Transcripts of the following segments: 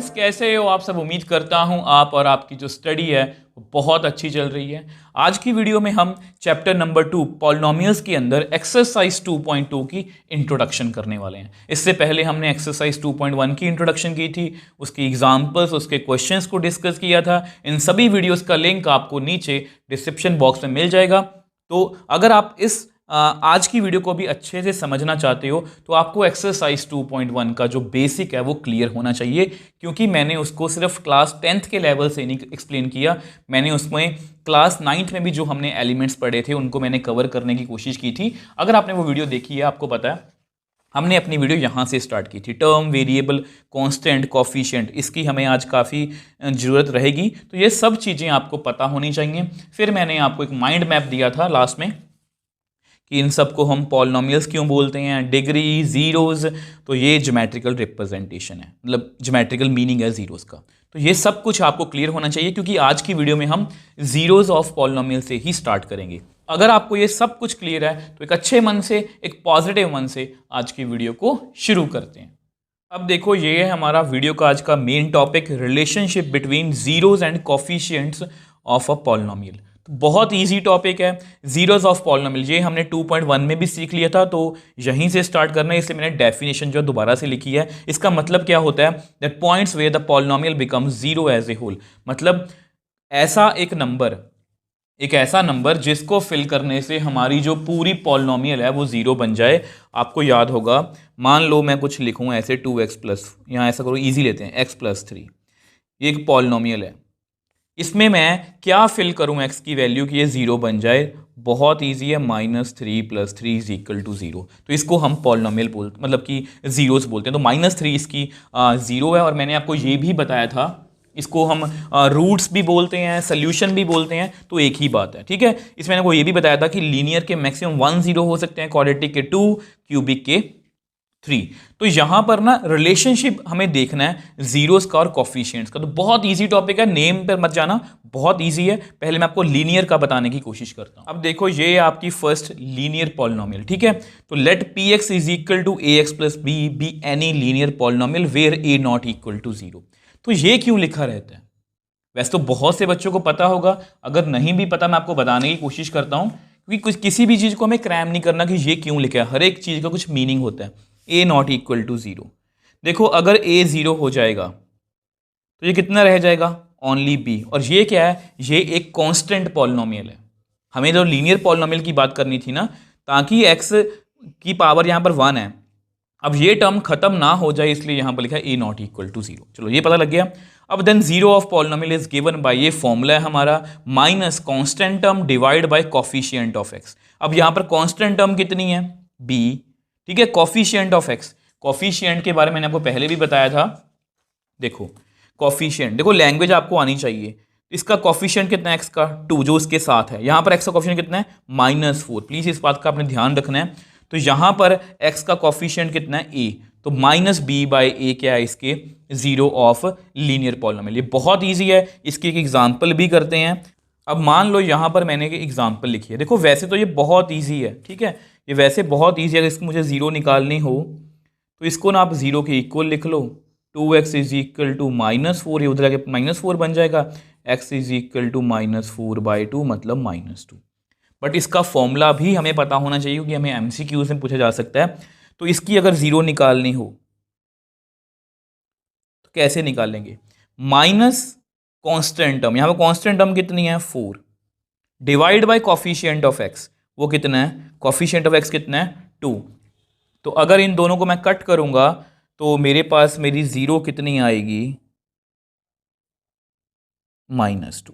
Students, कैसे हो आप सब। उम्मीद करता हूं आप और आपकी जो स्टडी है वो बहुत अच्छी चल रही है। आज की वीडियो में हम चैप्टर नंबर 2 पॉलिनोमियल्स के अंदर एक्सरसाइज 2.2 की इंट्रोडक्शन करने वाले हैं। इससे पहले हमने एक्सरसाइज 2.1 की इंट्रोडक्शन की थी, उसकी एग्जाम्पल्स, उसके क्वेश्चंस को डिस्कस किया था। इन सभी वीडियोस का लिंक आपको नीचे डिस्क्रिप्शन बॉक्स में मिल जाएगा। तो अगर आप इस आज की वीडियो को भी अच्छे से समझना चाहते हो तो आपको एक्सरसाइज 2.1 का जो बेसिक है वो क्लियर होना चाहिए, क्योंकि मैंने उसको सिर्फ क्लास 10th के लेवल से नहीं एक्सप्लेन किया। मैंने उसमें क्लास 9th में भी जो हमने एलिमेंट्स पढ़े थे उनको मैंने कवर करने की कोशिश की थी। अगर आपने वो वीडियो देखी है आपको पता है हमने अपनी वीडियो यहाँ से स्टार्ट की थी। टर्म, वेरिएबल, कांस्टेंट, कोफिशिएंट, इसकी हमें आज काफ़ी ज़रूरत रहेगी। तो ये सब चीज़ें आपको पता होनी चाहिए। फिर मैंने आपको एक माइंड मैप दिया था लास्ट में कि इन सबको हम पॉलिनोमियल्स क्यों बोलते हैं, डिग्री, जीरोज। तो ये ज्योमेट्रिकल रिप्रेजेंटेशन है, मतलब ज्योमेट्रिकल मीनिंग है जीरोज का। तो ये सब कुछ आपको क्लियर होना चाहिए, क्योंकि आज की वीडियो में हम जीरोज ऑफ पॉलिनोमियल से ही स्टार्ट करेंगे। अगर आपको ये सब कुछ क्लियर है तो एक अच्छे मन से, एक पॉजिटिव मन से आज की वीडियो को शुरू करते हैं। अब देखो, ये है हमारा वीडियो का आज का main topic, relationship between zeros and coefficients of a polynomial. तो बहुत इजी टॉपिक है जीरोज ऑफ पॉलिनोमियल। ये हमने 2.1 में भी सीख लिया था, तो यहीं से स्टार्ट करना है। इसलिए मैंने डेफिनेशन जो दोबारा से लिखी है। इसका मतलब क्या होता है, that points where the polynomial becomes zero as a whole. मतलब एक ऐसा नंबर जिसको फिल करने से हमारी जो पूरी पॉलिनोमियल है वो जीरो बन जाए। आपको याद होगा, मान लो मैं कुछ लिखूं ऐसे 2x प्लस, यहाँ ऐसा करो, इजी लेते हैं, x प्लस 3। ये एक पॉलिनोमियल है, इसमें मैं क्या फिल करूं x की वैल्यू कि ये जीरो बन जाए। बहुत इजी है, -3 + 3 = 0। तो इसको हम पॉलिनोमियल बोलते, मतलब कि जीरोस बोलते हैं। तो -3 इसकी जीरो है। और मैंने आपको ये भी बताया था, इसको हम रूट्स भी बोलते हैं, सोल्यूशन भी बोलते हैं, तो एक ही बात है, ठीक है। इसमें मैंने आपको ये भी बताया था कि लीनियर के मैक्सिमम 1 0 हो सकते हैं, क्वाड्रेटिक के 2, क्यूबिक के 3। तो यहां पर ना रिलेशनशिप हमें देखना है जीरोस का और कोफिशिएंट्स का। तो बहुत इजी टॉपिक है, नेम पर मत जाना, बहुत इजी है। पहले मैं आपको लीनियर का बताने की कोशिश करता हूं। अब देखो, ये आपकी फर्स्ट लीनियर पॉलिनोमियल, ठीक है। तो let px = ax + b be any linear polynomial where a ≠ = 0। तो ये क्यों लिखा रहता है, वैसे तो बहुत से बच्चों को पता होगा, अगर नहीं भी पता मैं आपको बताने की कोशिश करता हूं, क्योंकि कुछ किसी भी चीज को हमें क्रैम नहीं करना कि ये क्यों लिखा है। हर एक चीज का कुछ मीनिंग होता है। a ≠ = 0। देखो, अगर a 0 हो जाएगा तो ये कितना रह जाएगा, ओनली b। और ये क्या है, ये एक कांस्टेंट पॉलिनोमियल है। हमें जो लीनियर पॉलिनोमियल की बात करनी थी ना, ताकि x की पावर यहां पर 1 है। अब ये टर्म खत्म ना हो जाए, इसलिए यहां पर लिखा है a ≠ = 0। चलो, ये पता लग गया। अब than zero of polynomial is given by, ये फॉर्मूला है हमारा, minus constant term divide by coefficient of x। अब यहां पर कांस्टेंट टर्म कितनी है, b, ठीक है। कोफिशिएंट ऑफ x, कोफिशिएंट के बारे में मैंने आपको पहले भी बताया था। देखो कोफिशिएंट, देखो लैंग्वेज आपको आनी चाहिए। इसका कोफिशिएंट कितना है x का, 2, जो उसके साथ है। यहां पर x का कोफिशिएंट कितना है, -4। प्लीज इस बात का आपने ध्यान रखना है। तो यहां पर x का कोफिशिएंट कितना है, a। तो -b/a क्या है इसके, जीरो ऑफ लीनियर पॉलिनोमियल। ये बहुत इजी है, इसकी एक एग्जांपल भी करते हैं। अब मान लो यहां पर मैंने एक एग्जांपल लिखी है। देखो वैसे तो ये बहुत इजी है, ठीक है, ये वैसे बहुत इजी है। अगर इसको मुझे जीरो निकालनी हो तो इसको ना आप जीरो के इक्वल लिख लो। 2x = -4, ये उधर आके -4 बन जाएगा। x = -4/2 मतलब -2। बट इसका फॉर्मूला भी हमें पता होना चाहिए, क्योंकि हमें एमसीक्यूज में पूछा जा सकता है। तो इसकी अगर जीरो निकालनी हो तो कैसे निकालेंगे, माइनस कांस्टेंट टर्म, यहां पर कांस्टेंट टर्म कितनी है, 4, divide by coefficient of x, वो कितना है, कोफिशिएंट ऑफ x कितना है, 2। तो अगर इन दोनों को मैं कट करूंगा तो मेरे पास मेरी जीरो कितनी आएगी, -2।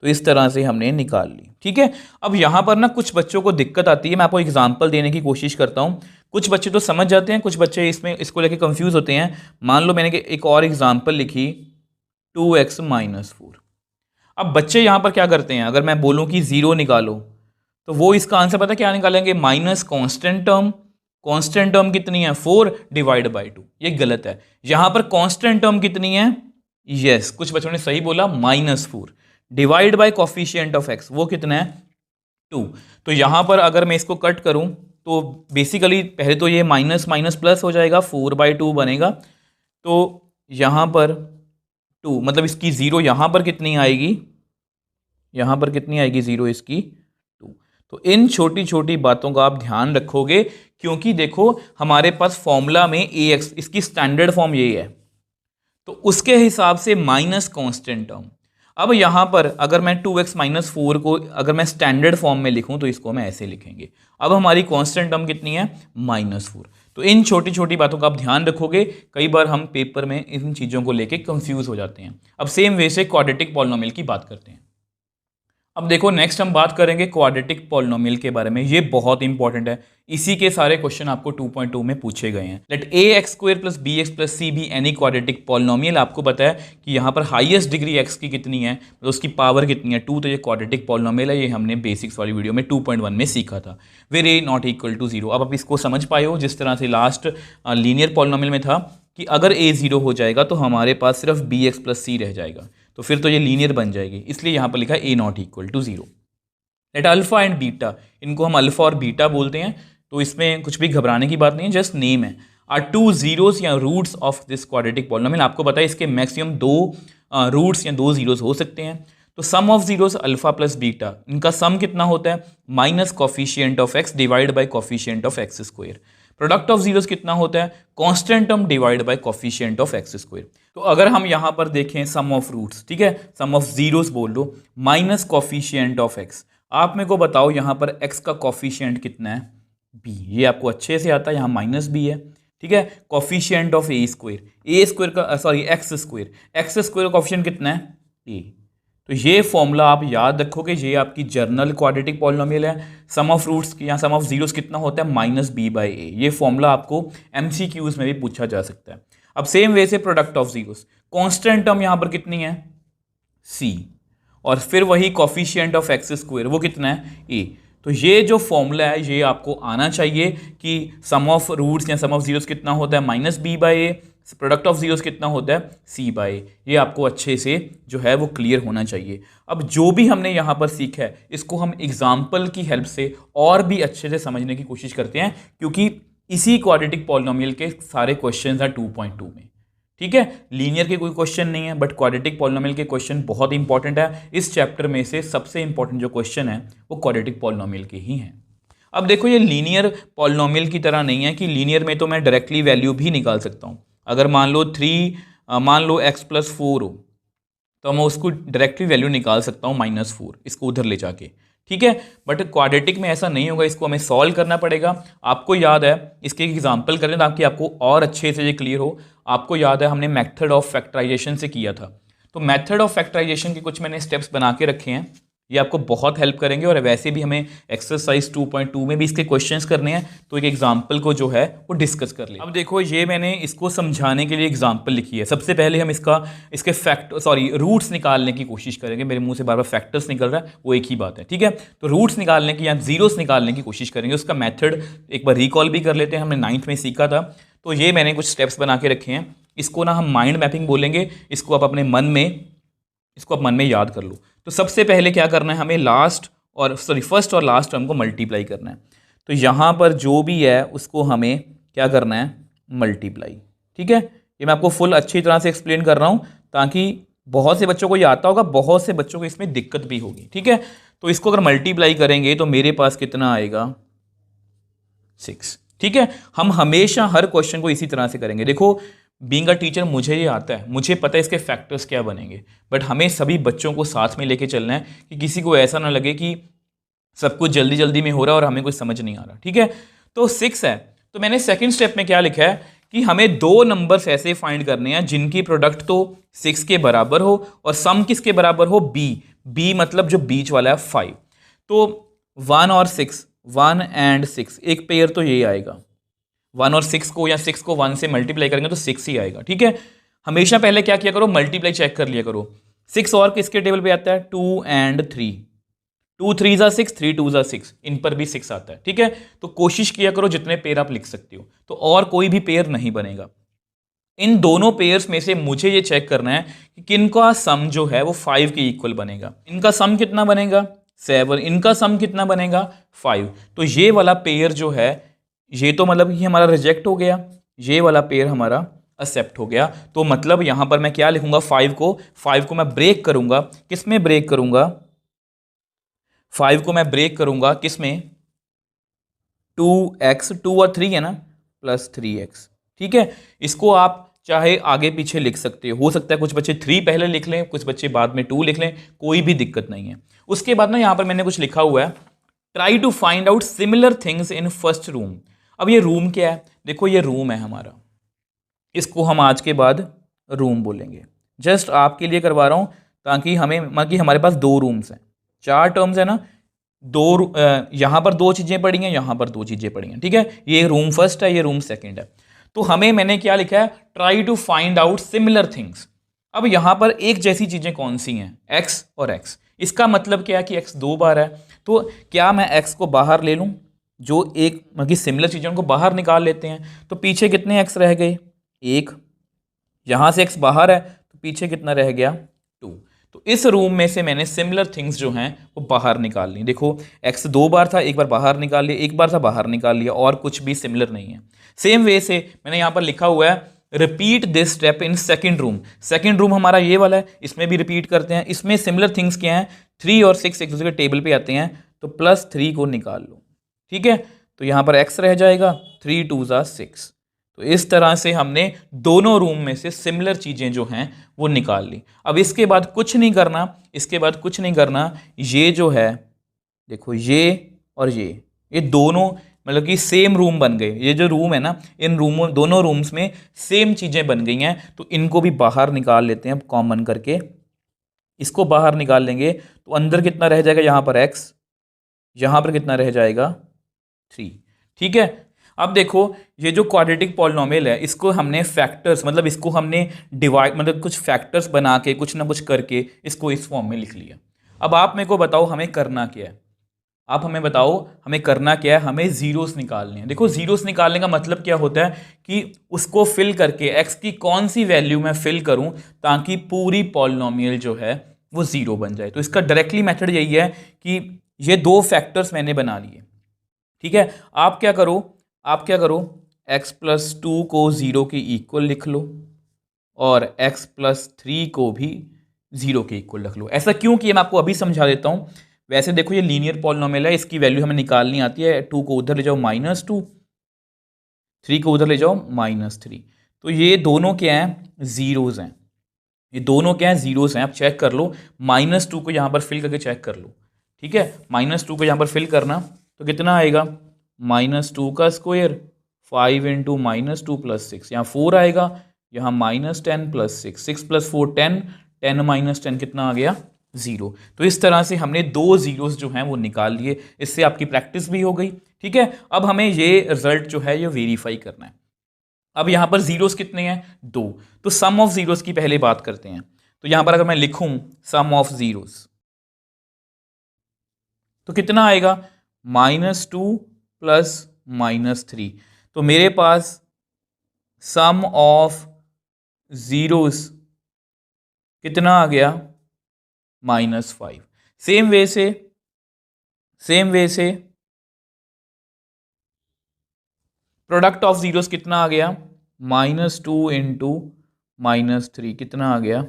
तो इस तरह से हमने निकाल ली, ठीक है। अब यहां पर ना कुछ बच्चों को दिक्कत आती है, मैं आपको एग्जांपल देने की कोशिश करता हूं। कुछ बच्चे तो समझ जाते हैं, कुछ बच्चे इसको लेके कंफ्यूज होते हैं। मान लो मैंने एक और एग्जांपल लिखी, 2x - 4। अब बच्चे यहां पर क्या करते हैं, अगर मैं बोलूं कि जीरो निकालो तो वो इसका आंसर पता क्या निकालेंगे, minus constant term. Constant term कितनी है, 4 डिवाइड बाई 2। ये गलत है। यहां पर कांस्टेंट टर्म कितनी है, यस, कुछ बच्चों ने सही बोला, -4 divide by coefficient of x, वो कितना है, 2। तो यहां पर अगर मैं इसको कट करूं तो बेसिकली पहले तो ये माइनस माइनस प्लस हो जाएगा, 4/2 बनेगा। तो यहां पर 2, मतलब इसकी 0 यहाँ पर कितनी आएगी, यहाँ पर कितनी आएगी 0 इसकी 2। तो इन छोटी छोटी बातों का आप ध्यान रखोगे, क्योंकि देखो हमारे पास फॉर्मूला में ax, इसकी स्टैंडर्ड फॉर्म ये है, तो उसके हिसाब से माइनस कांस्टेंट टर्म। अब यहाँ पर अगर मैं 2x माइनस 4 को अगर मैं स्टैंडर्ड फॉर्म में लिखूं तो इसको मैं ऐसे लिखेंगे। अब हमारी कांस्टेंट टर्म कितनी है, -4। तो इन छोटी छोटी बातों का आप ध्यान रखोगे, कई बार हम पेपर में इन चीज़ों को लेके कंफ्यूज हो जाते हैं। अब सेम वे से क्वाड्रेटिक पॉलिनोमियल की बात करते हैं। अब देखो नेक्स्ट हम बात करेंगे क्वाड्रेटिक पॉलिनोमियल के बारे में। ये बहुत इंपॉर्टेंट है, इसी के सारे क्वेश्चन आपको 2.2 में पूछे गए हैं। Let ax² + bx + c be any quadratic polynomial. आपको पता है कि यहाँ पर हाईएस्ट डिग्री x की कितनी है, तो उसकी पावर कितनी है, 2। तो ये क्वाड्रेटिक पॉलिनोमियल है, ये हमने बेसिक्स वाली वीडियो में 2.1 में सीखा था। Where a not equal to 0। अब आप इसको समझ पाए हो, जिस तरह से लास्ट लीनियर पॉलिनोमियल में था कि अगर a 0 हो जाएगा तो हमारे पास सिर्फ bx + c रह जाएगा, तो फिर तो ये लीनियर बन जाएगी, इसलिए यहाँ पर लिखा है a not equal to 0। Let alpha and beta, इनको हम अल्फा और बीटा बोलते हैं, तो इसमें कुछ भी घबराने की बात नहीं है, जस्ट नेम है। आर 2 जीरोस या roots of this quadratic polynomial. आपको पता है इसके मैक्सिमम 2 रूट्स या 2 जीरोस हो सकते हैं। तो sum of zeros alpha plus beta, इनका सम कितना होता है, minus coefficient of x divide by coefficient of x square. Product of zeros कितना होता है, constant term divide by coefficient of x square. तो अगर हम यहां पर देखें सम ऑफ रूट्स, ठीक है, सम ऑफ जीरोस बोल लो, माइनस कोफिशिएंट ऑफ एक्स। आप मेरे को बताओ यहां पर एक्स का कोफिशिएंट कितना है, बी। ये आपको अच्छे से आता है, यहाँ माइनस बी है, ठीक है। कोफिशिएंट ऑफ ए स्क्वायर का सॉरी एक्स स्क्वायर का कोफिशिएंट कितना है, ए। तो ये फॉर्मूला आप याद रखोगे, ये आपकी जर्नल क्वाड्रेटिक पॉलिनोमियल है। सम ऑफ रूट्स या सम ऑफ जीरोस कितना होता है, -b/a। ये फॉर्मूला आपको MCQs में भी पूछा जा सकता है। अब सेम वे से product of zeros, constant term यहाँ पर कितनी है, c, और फिर वही कोफिशिएंट ऑफ एक्स स्क्वायर, वो कितना है, a। तो ये जो फॉर्मूला है ये आपको आना चाहिए कि सम ऑफ रूट्स या सम ऑफ जीरोस कितना होता है, -b/a, प्रोडक्ट ऑफ जीरोस कितना होता है, c/a। ये आपको अच्छे से जो है वो क्लियर होना चाहिए। अब जो भी हमने यहाँ पर सीखा है, इसको हम एग्जाम्पल की हेल्प से और भी अच्छे से समझने की कोशिश करते हैं, क्योंकि इसी क्वाड्रेटिक पॉलिनोमियल के सारे क्वेश्चन हैं 2.2 में, ठीक है। लीनियर के कोई क्वेश्चन नहीं है, बट क्वाड्रेटिक पॉलिनोमियल के क्वेश्चन बहुत इंपॉर्टेंट है। इस चैप्टर में से सबसे इंपॉर्टेंट जो क्वेश्चन है वो क्वाड्रेटिक पॉलिनोमियल के ही हैं। अब देखो ये लीनियर पॉलिनोमियल की तरह नहीं है कि लीनियर में तो मैं डायरेक्टली वैल्यू भी निकाल सकता हूँ। अगर मान लो x + 4 हो, तो मैं उसको डायरेक्टली वैल्यू निकाल सकता हूँ -4, इसको उधर ले जाके, ठीक है। बट क्वाड्रेटिक में ऐसा नहीं होगा, इसको हमें सॉल्व करना पड़ेगा। आपको याद है, इसके एग्जांपल करें ताकि आपको और अच्छे से ये क्लियर हो। आपको याद है हमने मेथड ऑफ फैक्टराइजेशन से किया था, तो मेथड ऑफ फैक्टराइजेशन के कुछ मैंने स्टेप्स बना के रखे हैं, ये आपको बहुत हेल्प करेंगे। और वैसे भी हमें एक्सरसाइज 2.2 में भी इसके क्वेश्चंस करने हैं, तो एक एग्जांपल को जो है वो डिस्कस कर ले। अब देखो ये मैंने इसको समझाने के लिए एग्जांपल लिखी है। सबसे पहले हम इसके रूट्स निकालने की कोशिश करेंगे। मेरे मुंह से बार बार फैक्टर्स निकल रहा है, वो एक ही बात है, ठीक है। तो रूट्स निकालने की या जीरोस निकालने की कोशिश करेंगे। उसका मेथड एक बार रिकॉल भी कर लेते हैं, हमने 9th में सीखा था। तो ये मैंने कुछ स्टेप्स बना के रखे हैं, इसको ना हम माइंड मैपिंग बोलेंगे। इसको आप अपने मन में याद कर लो। तो सबसे पहले क्या करना है, हमें फर्स्ट और लास्ट टर्म को मल्टीप्लाई करना है। तो यहाँ पर जो भी है उसको हमें क्या करना है, मल्टीप्लाई, ठीक है। ये मैं आपको फुल अच्छी तरह से एक्सप्लेन कर रहा हूँ, ताकि बहुत से बच्चों को ये आता होगा, बहुत से बच्चों को इसमें दिक्कत भी होगी, ठीक है। तो इसको अगर मल्टीप्लाई करेंगे तो मेरे पास कितना आएगा, 6, ठीक है। हम हमेशा हर क्वेश्चन को इसी तरह से करेंगे। देखो बीइंग अ टीचर मुझे ये आता है, मुझे पता है इसके फैक्टर्स क्या बनेंगे, बट हमें सभी बच्चों को साथ में लेके चलना है कि किसी को ऐसा ना लगे कि सब कुछ जल्दी जल्दी में हो रहा है और हमें कुछ समझ नहीं आ रहा, ठीक है। तो 6 है, तो मैंने सेकंड स्टेप में क्या लिखा है कि हमें 2 नंबर्स ऐसे फाइंड करने हैं जिनकी प्रोडक्ट तो 6 के बराबर हो और सम किसके बराबर हो, b मतलब जो बीच वाला है 5। तो 1 और 6, 1 and 6, एक पेयर तो ये आएगा। 1 और 6 को या 6 को 1 से मल्टीप्लाई करेंगे तो 6 ही आएगा, ठीक है। हमेशा पहले क्या किया करो, मल्टीप्लाई चेक कर लिया करो। 6 और किसके टेबल पे आता है, 2 and 3, 2 3 ज़ा 6, 3 2 ज़ा 6, इन पर भी 6 आता है, ठीक है। तो कोशिश किया करो जितने पेयर आप लिख सकते हो, तो और कोई भी पेयर नहीं बनेगा। इन दोनों पेयर्स में से मुझे ये चेक करना है कि किनका सम जो है वो 5 के इक्वल बनेगा। इनका सम कितना बनेगा, 7, इनका सम कितना बनेगा, 5। तो ये वाला पेयर जो है, ये तो मतलब ये हमारा रिजेक्ट हो गया, ये वाला पेयर हमारा एक्सेप्ट हो गया। तो मतलब यहां पर मैं क्या लिखूंगा, 5 को मैं ब्रेक करूंगा, किस में ब्रेक करूंगा, 5 को मैं ब्रेक करूंगा किस में, 2x, 2 और 3 है ना, प्लस 3x। ठीक है, इसको आप चाहे आगे पीछे लिख सकते हो सकता है कुछ बच्चे 3 पहले लिख लें, कुछ बच्चे बाद में 2 लिख लें, कोई भी दिक्कत नहीं है। उसके बाद ना यहां पर मैंने कुछ लिखा हुआ है, try to find out similar things in first room. अब ये रूम क्या है, देखो ये रूम है हमारा, इसको हम आज के बाद रूम बोलेंगे। जस्ट आपके लिए करवा रहा हूं ताकि हमें, मतलब कि हमारे पास 2 रूम्स हैं, 4 टर्म्स है ना, यहां पर 2 चीजें पड़ी हैं, यहां पर 2 चीजें पड़ी हैं। ठीक है, ये रूम फर्स्ट है, ये रूम सेकंड है। तो हमें, मैंने क्या लिखा है, try to find out similar things. अब यहां पर एक जैसी चीजें कौन सी हैं, x और x। इसका मतलब क्या है कि x 2 बार है, तो क्या मैं x को बाहर ले लूं, जो एक मतलब कि सिमिलर चीजें उनको बाहर निकाल लेते हैं, तो पीछे कितने x रह गए, 1। यहां से x बाहर है तो पीछे कितना रह गया, 2। तो इस रूम में से मैंने सिमिलर थिंग्स जो हैं वो बाहर निकाल ली। देखो x 2 बार था, एक बार बाहर निकाल लिया, एक बार था बाहर निकाल लिया, और कुछ भी सिमिलर नहीं है। सेम वे से मैंने यहां पर लिखा हुआ है, repeat this step in second room. Second room हमारा ये वाला है, इसमें भी रिपीट करते हैं। इसमें सिमिलर थिंग्स क्या हैं, 3 और 6 एक दूसरे के टेबल पे आते हैं, तो +3 को निकाल लो। ठीक है, तो यहां पर x रह जाएगा, 3 2 6। तो इस तरह से हमने दोनों रूम में से सिमिलर चीजें जो हैं वो निकाल ली। अब इसके बाद कुछ नहीं करना, इसके बाद कुछ नहीं करना, ये जो है देखो, ये और ये दोनों मतलब कि सेम रूम बन गए। ये जो रूम है ना, इन रूमों, दोनों रूम्स में सेम चीजें बन गई हैं, तो इनको भी बाहर निकाल लेते हैं कॉमन करके। इसको बाहर निकाल लेंगे तो अंदर कितना रह जाएगा, यहां पर x, यहां पर कितना रह जाएगा, 3। ठीक है, अब देखो ये जो क्वाड्रेटिक पॉलिनोमियल है, इसको हमने फैक्टर्स, मतलब इसको हमने डिवाइड, मतलब कुछ फैक्टर्स बना के कुछ ना कुछ करके इसको इस फॉर्म में लिख लिया। अब आप मेरे को बताओ हमें करना क्या है, आप हमें बताओ हमें करना क्या है, हमें जीरोस निकालने हैं। देखो जीरोस निकालने का मतलब क्या होता है कि उसको फिल करके x की कौन सी वैल्यू मैं फिल करूं ताकि पूरी पॉलिनोमियल जो है वो जीरो बन जाए। तो इसका डायरेक्टली मेथड यही है कि ये 2 फैक्टर्स मैंने बना लिए। ठीक है, आप क्या करो, x + 2 को 0 के इक्वल लिख लो और x + 3 को भी 0 के इक्वल रख लो। ऐसा क्यों किया मैं आपको अभी समझा देता हूं। वैसे देखो ये लीनियर पॉलिनोमियल है, इसकी वैल्यू हमें निकालनी आती है। 2 को उधर ले जाओ -2, 3 को उधर ले जाओ -3। तो ये दोनों क्या हैं, जीरोस हैं। ये दोनों क्या हैं, जीरोस हैं। आप चेक कर लो, -2 को यहां पर फिल करके चेक कर लो। ठीक है, -2 को यहां पर फिल करना तो कितना आएगा, -2 का स्क्वायर, 5 × -2 + 6, यहाँ 4 आएगा, यहाँ -10 + 6, 6 + 4 10, 10 - 10 कितना आ गया, 0। तो इस तरह से हमने 2 जीरोस जो हैं वो निकाल लिए। इससे आपकी प्रैक्टिस भी हो गई। ठीक है, अब हमें ये रिजल्ट जो है ये वेरीफाई करना है। अब यहां पर जीरोस कितने हैं, 2। तो सम ऑफ जीरोस की पहले बात करते हैं। तो यहां पर अगर मैं लिखूं सम ऑफ जीरोस तो कितना आएगा, -2 + -3। तो मेरे पास सम ऑफ जीरोस कितना आ गया, -5। सेम वे से प्रोडक्ट ऑफ जीरोस कितना आ गया, -2 × -3 कितना आ गया,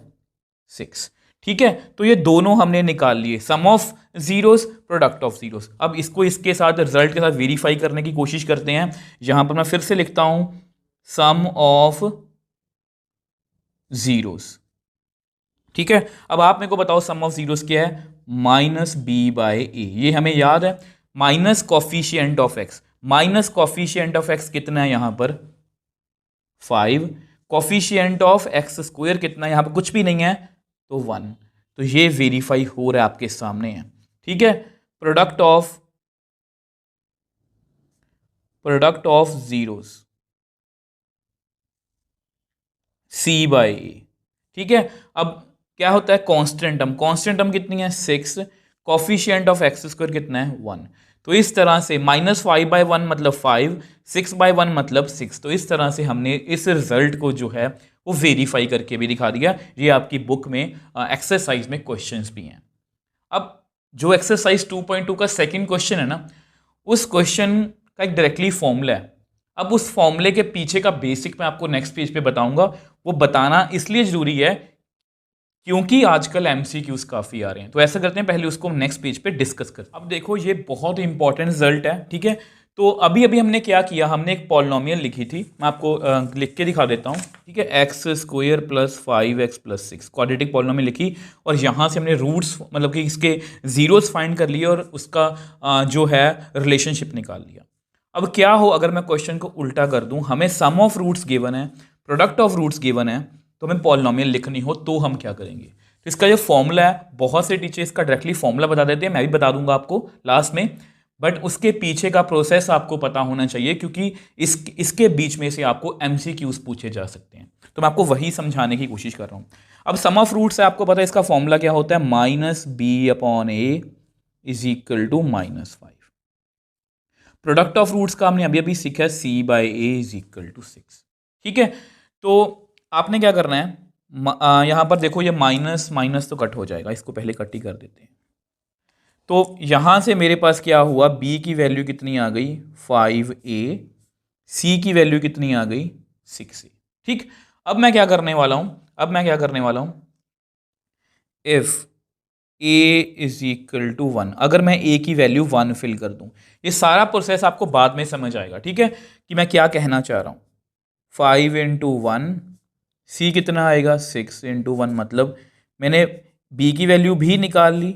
6। ठीक है, तो ये दोनों हमने निकाल लिए, sum of zeros, product of zeros. अब इसको इसके साथ, रिजल्ट के साथ वेरीफाई करने की कोशिश करते हैं। यहां पर मैं फिर से लिखता हूं सम ऑफ जीरोस। ठीक है, अब आप मेरे को बताओ सम ऑफ जीरोस क्या है, -b/a। ये हमें याद है, minus coefficient of x, minus coefficient of x कितना है यहां पर, 5। कॉफिशिएंट ऑफ x² कितना है, यहां पर कुछ भी नहीं है तो 1। तो ये वेरीफाई हो रहा है, आपके सामने है। ठीक है, प्रोडक्ट ऑफ जीरोस c/a। ठीक है, अब क्या होता है, कांस्टेंट टर्म कितनी है, 6। कॉफिशिएंट ऑफ x² कितना है, 1। तो इस तरह से -5/1 मतलब 5, 6/1 मतलब 6। तो इस तरह से हमने इस रिजल्ट को जो है वो वेरीफाई करके भी दिखा दिया। ये आपकी बुक में एक्सरसाइज में क्वेश्चंस भी हैं। अब जो एक्सरसाइज 2.2 का सेकंड क्वेश्चन है ना, उस क्वेश्चन का एक डायरेक्टली फॉर्मूला है। अब उस फॉर्मूले के पीछे का बेसिक मैं आपको नेक्स्ट पेज पे बताऊंगा। वो बताना इसलिए जरूरी है क्योंकि आजकल एमसीक्यूज काफी आ रहे हैं। तो ऐसा करते हैं, पहले उसको नेक्स्ट पेज पे डिस्कस करते हैं। अब देखो ये बहुत इंपॉर्टेंट रिजल्ट है, ठीक है। तो अभी अभी हमने क्या किया, हमने एक पॉलिनोमियल लिखी थी, मैं आपको लिख के दिखा देता हूँ, ठीक है। X square plus 5x plus 6 quadratic polynomial लिखी, और यहाँ से हमने रूट्स मतलब कि इसके जीरोस फाइंड कर लिए और उसका जो है रिलेशनशिप निकाल लिया। अब क्या हो अगर मैं क्वेश्चन को उल्टा कर दूं, हमें सम ऑफ रूट्स गिवन है, प्रोडक्ट ऑफ रूट्स गिवन है, तो हमें पॉलिनोमियल लिखनी हो तो हम क्या करेंगे। तो इसका जो फॉर्मूला है, बहुत से टीचर इसका डायरेक्टली फॉर्मूला बता देते हैं, मैं भी बता दूंगा आपको लास्ट में, बट उसके पीछे का प्रोसेस आपको पता होना चाहिए, क्योंकि इसके बीच में से आपको एमसीक्यूज पूछे जा सकते हैं। तो मैं आपको वही समझाने की कोशिश कर रहा हूं। अब सम ऑफ रूट्स है, आपको पता है इसका फॉर्मूला क्या होता है, -b/a is equal to -5। Product of roots का हमने अभी अभी सीखा है, c/a इज इक्वल टू 6, ठीक है। तो आपने क्या करना है, यहां पर देखो ये माइनस माइनस तो कट हो जाएगा, इसको पहले कट ही कर देते हैं। तो यहां से मेरे पास क्या हुआ, b की वैल्यू कितनी आ गई 5a, c की वैल्यू कितनी आ गई 6a, ठीक। अब मैं क्या करने वाला हूं, if a is equal to 1, अगर मैं a की वैल्यू 1 फिल कर दूं, ये सारा प्रोसेस आपको बाद में समझ आएगा, ठीक है, कि मैं क्या कहना चाह रहा हूं। 5 इंटू 1, सी कितना आएगा 6 इंटू 1, मतलब मैंने b की वैल्यू भी निकाल ली,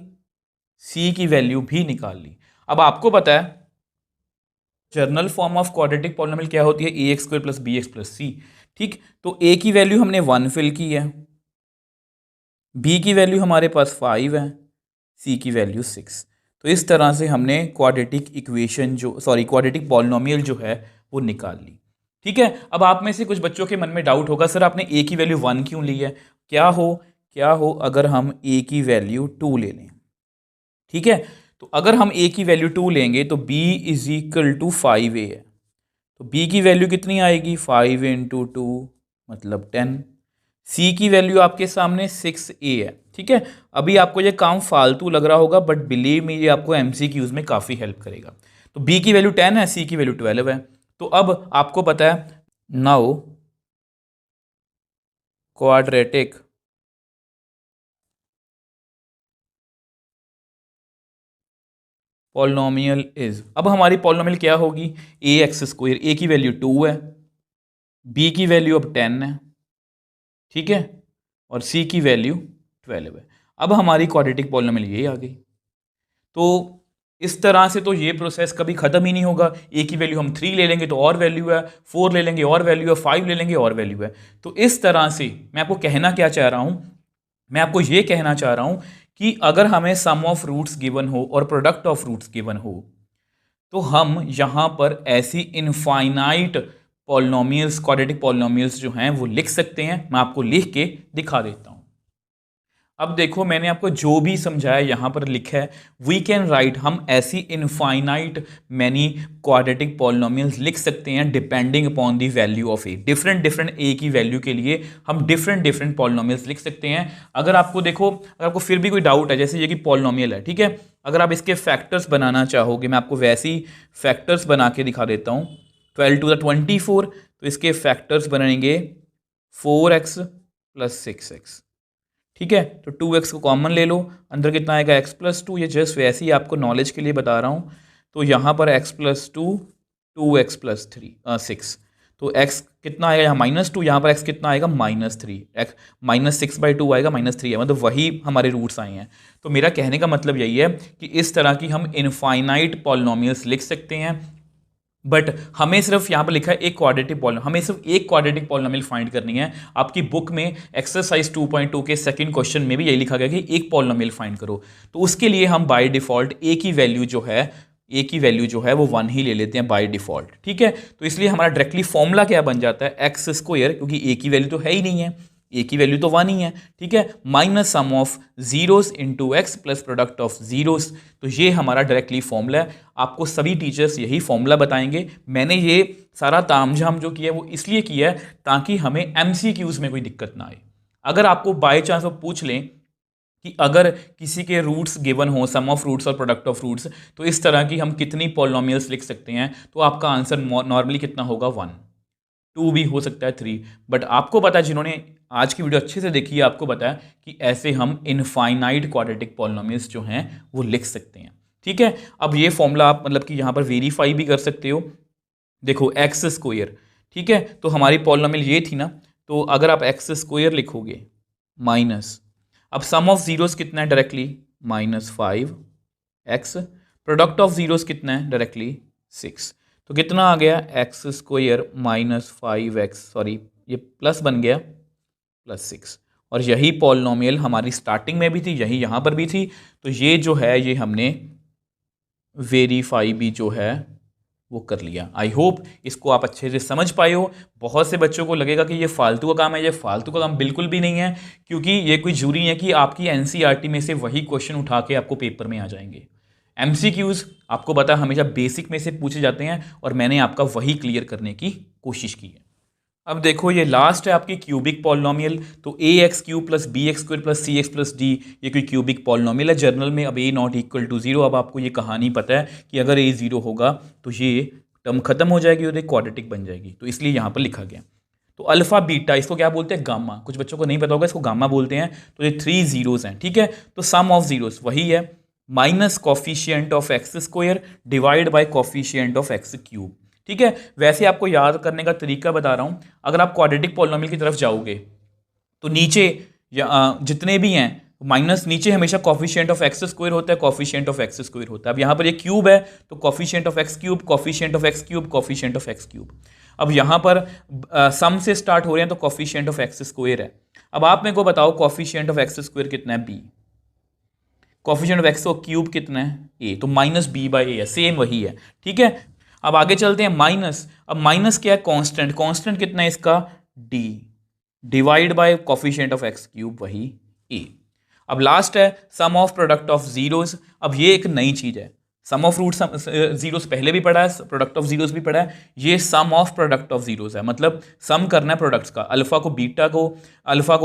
c की वैल्यू भी निकाल ली। अब आपको पता है journal form of quadratic polynomial क्या होती है, ax square plus bx plus c, ठीक। तो a की वैल्यू हमने 1 फिल की है, b की वैल्यू हमारे पास 5 है, c की वैल्यू 6। तो इस तरह से हमने क्वाड्रेटिक इक्वेशन क्वाड्रेटिक पॉलिनोमियल जो है वो निकाल ली, ठीक है। अब आप में से कुछ बच्चों के मन में डाउट होगा, सर आपने a की वैल्यू 1 क्यों ली है। क्या हो अगर हम a की वैल्यू 2 ले लें, ठीक है। तो अगर हम a की वैल्यू 2 लेंगे तो b is equal to 5a है, तो b की वैल्यू कितनी आएगी 5 इंटू 2 मतलब 10, c की वैल्यू आपके सामने 6a है, ठीक है। अभी आपको ये काम फालतू लग रहा होगा, बट बिलीव मी ये आपको एमसीक्यूज में काफ़ी हेल्प करेगा। तो b की वैल्यू 10 है, c की वैल्यू 12 है। तो अब आपको पता है नाउ क्वाड्रेटिक पॉलिनोमियल इज, अब हमारी पॉलिनोमियल क्या होगी, ax स्क्वायर, a की वैल्यू 2 है, b की वैल्यू अब 10 है, ठीक है, और c की वैल्यू 12 है। अब हमारी क्वाड्रेटिक पॉलिनोमियल यही आ गई। तो इस तरह से तो ये प्रोसेस कभी खत्म ही नहीं होगा, a की वैल्यू हम 3 ले लेंगे तो और वैल्यू है, 4 ले लेंगे और वैल्यू है, 5 ले लेंगे और वैल्यू है। तो इस तरह से मैं आपको कहना क्या चाह रहा हूं, मैं आपको ये कहना चाह रहा हूं कि अगर हमें सम ऑफ रूट्स गिवन हो और प्रोडक्ट ऑफ रूट्स गिवन हो, तो हम यहां पर ऐसी इनफाइनाइट पॉलिनोमियल्स, क्वाड्रेटिक पॉलिनोमियल्स जो हैं वो लिख सकते हैं। मैं आपको लिख के दिखा देता हूं। अब देखो मैंने आपको जो भी समझाया यहां पर लिखा है, वी कैन राइट, हम ऐसी इनफाइनाइट मैनी क्वाड्रेटिक पॉलिनोमियल्स लिख सकते हैं depending upon the value of a. Different a की वैल्यू के लिए हम डिफरेंट पॉलिनोमियल्स लिख सकते हैं। अगर आपको देखो, अगर आपको फिर भी कोई डाउट है, जैसे ये कि पॉलिनोमियल है, ठीक है, अगर आप इसके फैक्टर्स बनाना चाहोगे, मैं आपको वैसे ही फैक्टर्स बना के दिखा देता हूँ। 12 टू द 24, तो इसके फैक्टर्स बनेंगे 4x प्लस 6x, ठीक है। तो 2x को कॉमन ले लो, अंदर कितना आएगा x प्लस 2, ये जस्ट वैसे ही आपको नॉलेज के लिए बता रहा हूँ। तो यहाँ पर x प्लस 2, 2x प्लस 6, तो x कितना आएगा यहाँ -2, यहाँ पर x कितना आएगा -3, x -6/2 आएगा, -3 है, मतलब वही हमारे रूट्स आए हैं। तो मेरा कहने का मतलब यही है कि इस तरह की हम इनफाइनाइट पॉलिनोमियल्स लिख सकते हैं, बट हमें सिर्फ यहाँ पर लिखा है एक क्वाड्रेटिक पॉलिनोमियल, हमें सिर्फ एक क्वाड्रेटिक पॉलिनोमियल फाइंड करनी है। आपकी बुक में एक्सरसाइज 2.2 के सेकंड क्वेश्चन में भी यही लिखा गया कि एक पॉलिनोमियल फाइंड करो। तो उसके लिए हम बाय डिफॉल्ट ए की वैल्यू जो है वो 1 ही ले लेते हैं बाय डिफॉल्ट, ठीक है। तो इसलिए हमारा डायरेक्टली फॉर्मूला क्या बन जाता है, एक्स स्क्वायर, क्योंकि ए की वैल्यू तो है ही नहीं है, ए की वैल्यू तो 1 ही है, ठीक है, minus sum of zeros into x plus product of zeros. तो ये हमारा डायरेक्टली फॉर्मूला है। आपको सभी टीचर्स यही फॉर्मूला बताएंगे। मैंने ये सारा तामझाम जो किया है वो इसलिए किया है ताकि हमें एमसीक्यूज में कोई दिक्कत ना आए। अगर आपको बाय चांस वो पूछ लें कि अगर किसी के रूट्स गिवन हो, सम ऑफ रूट्स और प्रोडक्ट ऑफ रूट्स, तो इस तरह की हम कितनी पॉलिनोमियल्स लिख सकते हैं, तो आपका आंसर नॉर्मली कितना होगा 1, 2 भी हो सकता है 3, बट आपको पता है, जिन्होंने आज की वीडियो अच्छे से देखी है, आपको पता है कि ऐसे हम इनफाइनाइट क्वाड्रेटिक पॉलिनोमियल्स जो हैं वो लिख सकते हैं। ठीक है, अब ये फॉर्मूला आप मतलब कि यहाँ पर वेरीफाई भी कर सकते हो। देखो एक्स स्क्वायर, ठीक है, तो हमारी पॉलिनोमियल ये थी ना, तो अगर आप एक्स स्क्वायर लिखोगे माइनस, अब सम ऑफ जीरोस कितना है directly -5x, product of zeros कितना है डायरेक्टली 6, तो कितना आ गया एक्स स्क्वायर -5x, सॉरी ये प्लस बन गया +6, और यही पॉलिनोमियल हमारी स्टार्टिंग में भी थी, यही यहाँ पर भी थी, तो ये जो है ये हमने वेरीफाई भी जो है वो कर लिया। आई होप इसको आप अच्छे से समझ पाए हो। बहुत से बच्चों को लगेगा कि ये फालतू का काम है, ये फालतू का काम बिल्कुल भी नहीं है, क्योंकि ये कोई जरूरी है कि आपकी एनसीईआरटी में से वही क्वेश्चन उठा के आपको पेपर में आ जाएंगे। एमसीक्यूज आपको पता है हमेशा बेसिक में से पूछे जाते हैं, और मैंने आपका वही क्लियर करने की कोशिश की है। अब देखो ये लास्ट है आपकी क्यूबिक पॉलिनोमियल, तो a x cube plus b x square plus c x plus d, ये कोई क्यूबिक पॉलिनोमियल है जर्नल में। अब ए नॉट इक्वल टू 0, अब आपको ये कहानी पता है कि अगर ए 0 होगा तो ये टर्म खत्म हो जाएगी और एक क्वाड्रेटिक बन जाएगी, तो इसलिए यहाँ पर लिखा गया। तो अल्फा बीटा, इसको क्या बोलते हैं गामा, कुछ बच्चों को नहीं पता होगा, इसको गामा बोलते हैं। तो ये 3 जीरोस हैं, ठीक है, तो सम ऑफ जीरोस वही है minus coefficient of x square divide by coefficient of X cube. ठीक है, वैसे आपको याद करने का तरीका बता रहा हूं, अगर आप क्वाड्रेटिक पॉलिनोमियल की तरफ जाओगे तो नीचे जितने भी हैं माइनस, नीचे हमेशा कॉफिशिएंट ऑफ एक्स स्क्वायर होता है, कॉफिशिएंट ऑफ एक्स स्क्वायर होता है। अब यहाँ पर ये क्यूब है तो coefficient of X cube, coefficient of X cube, coefficient of X cube. अब यहाँ पर सम से स्टार्ट हो रहे हैं तो कॉफिशिएंट ऑफ एक्स स्क्वायर है। अब आप मेरे को बताओ कॉफिशिएंट ऑफ एक्स स्क्वायर कितना है, B, coefficient of X cube कितना है, ए, तो माइनस बी बाई ए है, सेम वही है। ठीक है, अब आगे चलते हैं माइनस, अब माइनस क्या है, कांस्टेंट, कांस्टेंट कितना है इसका D, divide by coefficient of X cube वही ए। अब लास्ट है सम ऑफ प्रोडक्ट ऑफ जीरोस, अब ये एक नई चीज है, सम ऑफ रूट जीरोस पहले भी पढ़ा है, प्रोडक्ट ऑफ जीरोस भी पढ़ा है, ये सम ऑफ प्रोडक्ट ऑफ जीरोस है, मतलब सम करना है प्रोडक्ट्स का, अल्फा को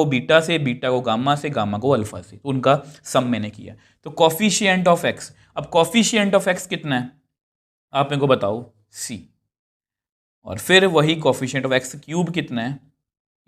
बीटा से, बीटा को गामा से, गामा को अल्फा से, तो उनका सम मैंने किया। तो कॉफिशिएंट ऑफ एक्स, अब कॉफिशिएंट ऑफ एक्स कितना है आप मेरे को बताओ, सी, और फिर वही कॉफिशिएंट ऑफ एक्स क्यूब कितना है,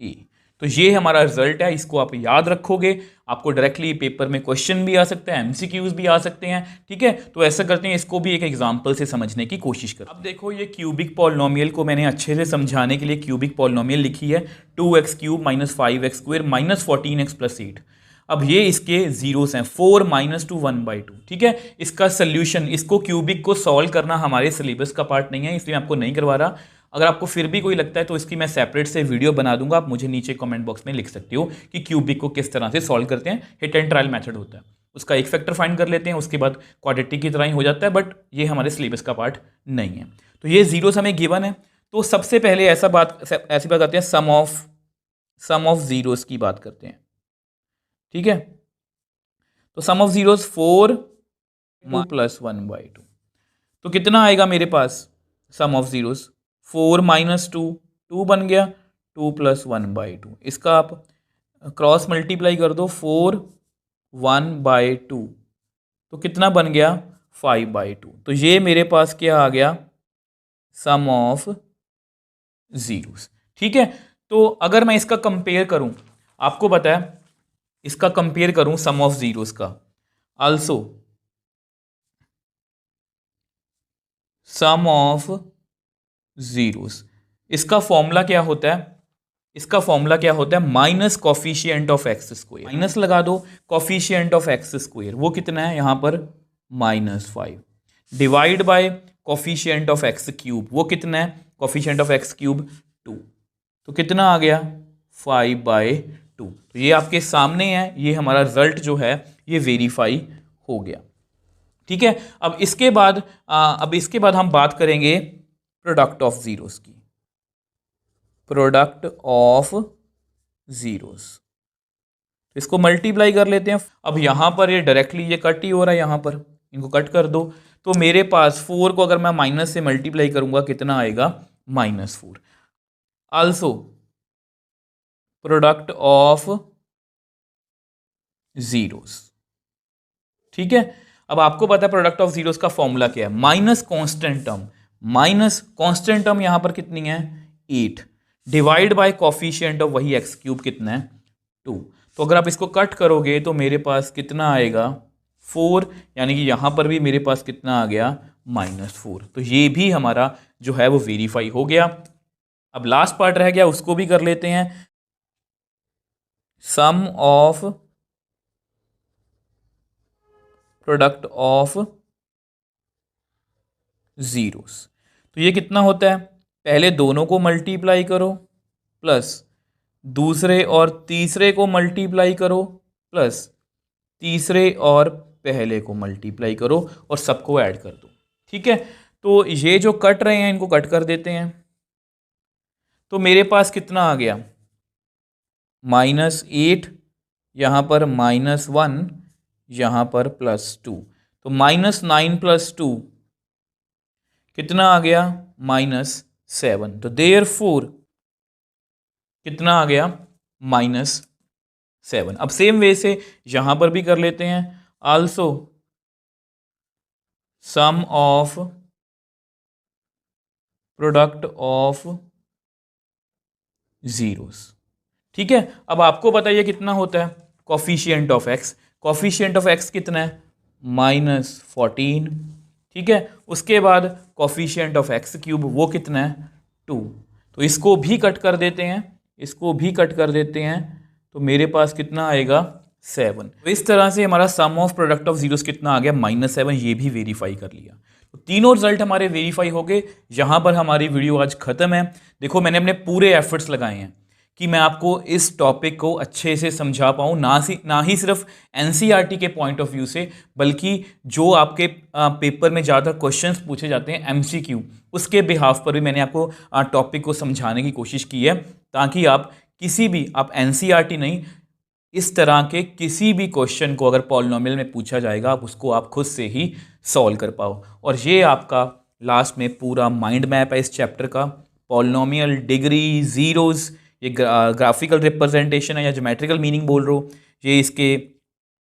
ए। तो ये हमारा रिजल्ट है, इसको आप याद रखोगे, आपको डायरेक्टली पेपर में क्वेश्चन भी आ सकते हैं, एमसीक्यूज भी आ सकते हैं। ठीक है, तो ऐसा करते हैं, इसको भी एक एग्जांपल से समझने की कोशिश करें। अब देखो ये क्यूबिक पॉलिनोमियल को मैंने अच्छे से समझाने के लिए क्यूबिक पॉलिनोमियल लिखी है 2x cube minus 5x square minus 14x plus 8। अब ये इसके जीरोस हैं 4 माइनस 2 1/2। ठीक है, इसका सोल्यूशन, इसको क्यूबिक को सॉल्व करना हमारे सिलेबस का पार्ट नहीं है, इसलिए मैं आपको नहीं करवा रहा। अगर आपको फिर भी कोई लगता है तो इसकी मैं सेपरेट से वीडियो बना दूंगा, आप मुझे नीचे कमेंट बॉक्स में लिख सकते हो कि क्यूबिक को किस तरह से सॉल्व करते हैं। हिट एंड ट्रायल मेथड होता है, उसका एक फैक्टर फाइंड कर लेते हैं, उसके बाद क्वाड्रेटिक की तरह ही हो जाता है, बट ये हमारे सिलेबस का पार्ट नहीं है। तो ये जीरोस हमें गिवन है, तो सबसे पहले ऐसी बात करते हैं, सम ऑफ जीरोस की बात करते हैं। ठीक है, तो सम ऑफ जीरोस 4 प्लस 1/2, तो कितना आएगा मेरे पास सम ऑफ जीरोस, 4 माइनस 2, 2 बन गया, 2 प्लस 1/2, इसका आप क्रॉस मल्टीप्लाई कर दो, 4 1/2, तो कितना बन गया 5/2। तो ये मेरे पास क्या आ गया, सम ऑफ जीरोस। ठीक है, तो अगर मैं इसका कंपेयर करूं, आपको पता है इसका कंपेयर करूं सम ऑफ जीरोस का, आल्सो सम ऑफ जीरोस, इसका फॉर्मूला क्या होता है, इसका फॉर्मूला क्या होता है, minus coefficient of x square, minus लगा दो, कॉफिशिएंट ऑफ एक्स स्क्वायर वो कितना है यहां पर -5, divide by coefficient of X cube, वो कितना है कॉफिशिएंट ऑफ एक्स क्यूब 2, तो कितना आ गया 5/2। तो ये आपके सामने है, ये हमारा रिजल्ट जो है ये वेरीफाई हो गया। ठीक है, अब इसके बाद हम बात करेंगे प्रोडक्ट ऑफ जीरोस की, प्रोडक्ट ऑफ जीरोस, इसको मल्टीप्लाई कर लेते हैं। अब यहां पर ये डायरेक्टली ये कट ही हो रहा है, यहां पर इनको कट कर दो, तो मेरे पास 4 को अगर मैं माइनस से मल्टीप्लाई करूंगा कितना आएगा -4। Also product of zeros. ठीक है, अब आपको पता है प्रोडक्ट ऑफ जीरोस का फॉर्मूला क्या है, minus constant term. Minus constant term यहां पर कितनी है 8, डिवाइड बाय कोफिशिएंट ऑफ वही एक्स क्यूब कितना है 2। तो अगर आप इसको कट करोगे तो मेरे पास कितना आएगा 4, यानी कि यहां पर भी मेरे पास कितना आ गया -4। तो ये भी हमारा जो है वो वेरीफाई हो गया। अब लास्ट पार्ट रह गया, उसको भी कर लेते हैं। सम ऑफ प्रोडक्ट ऑफ जीरोस, तो ये कितना होता है, पहले दोनों को मल्टीप्लाई करो प्लस दूसरे और तीसरे को मल्टीप्लाई करो प्लस तीसरे और पहले को मल्टीप्लाई करो और सबको ऐड कर दो। ठीक है, तो ये जो कट रहे हैं इनको कट कर देते हैं। तो मेरे पास कितना आ गया -8, यहाँ पर -1, यहाँ पर +2, तो -9 + 2 कितना आ गया -7। तो देयरफॉर कितना आ गया -7। अब सेम वे से यहां पर भी कर लेते हैं, also sum of product of zeros. ठीक है, अब आपको बताइए कितना होता है coefficient of X. Coefficient of X कितना है -14। ठीक है, उसके बाद कोफिशिएंट ऑफ एक्स क्यूब वो कितना है 2। तो इसको भी कट कर देते हैं, इसको भी कट कर देते हैं, तो मेरे पास कितना आएगा 7। तो इस तरह से हमारा सम ऑफ प्रोडक्ट ऑफ जीरोस कितना आ गया -7। ये भी वेरीफाई कर लिया, तो तीनों रिजल्ट हमारे वेरीफाई हो गए। यहां पर हमारी वीडियो आज खत्म है। देखो मैंने अपने पूरे एफर्ट्स लगाए हैं कि मैं आपको इस टॉपिक को अच्छे से समझा पाऊँ, ना ही सिर्फ एनसीईआरटी के पॉइंट ऑफ व्यू से, बल्कि जो आपके पेपर में ज़्यादातर क्वेश्चंस पूछे जाते हैं एमसीक्यू, उसके बिहाफ पर भी मैंने आपको टॉपिक को समझाने की कोशिश की है, ताकि आप किसी भी, आप एनसीईआरटी नहीं, इस तरह के किसी भी क्वेश्चन को अगर पॉलिनोमियल में पूछा जाएगा आप उसको आप खुद से ही सॉल्व कर पाओ। और ये आपका लास्ट में पूरा माइंड मैप है इस चैप्टर का। पॉलिनोमियल, डिग्री, जीरोज़, ये ग्राफिकल रिप्रेजेंटेशन है या ज्योमेट्रिकल मीनिंग बोल रहे हो, ये इसके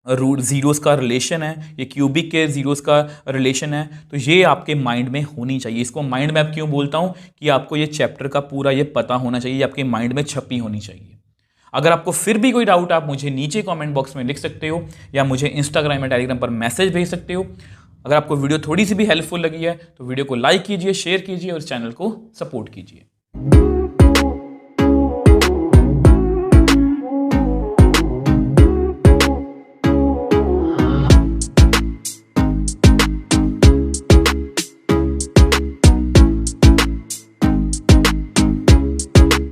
रूट जीरोस का रिलेशन है, ये क्यूबिक के जीरोस का रिलेशन है। तो ये आपके माइंड में होनी चाहिए। इसको माइंड मैप क्यों बोलता हूँ कि आपको ये चैप्टर का पूरा ये पता होना चाहिए, ये आपके माइंड में छपी होनी चाहिए। अगर आपको फिर भी कोई डाउट आप मुझे नीचे कमेंट बॉक्स में लिख सकते हो या मुझे इंस्टाग्राम या टेलीग्राम पर मैसेज भेज सकते हो। अगर आपको वीडियो थोड़ी सी भी हेल्पफुल लगी है तो वीडियो को लाइक कीजिए, शेयर कीजिए और चैनल को सपोर्ट कीजिए।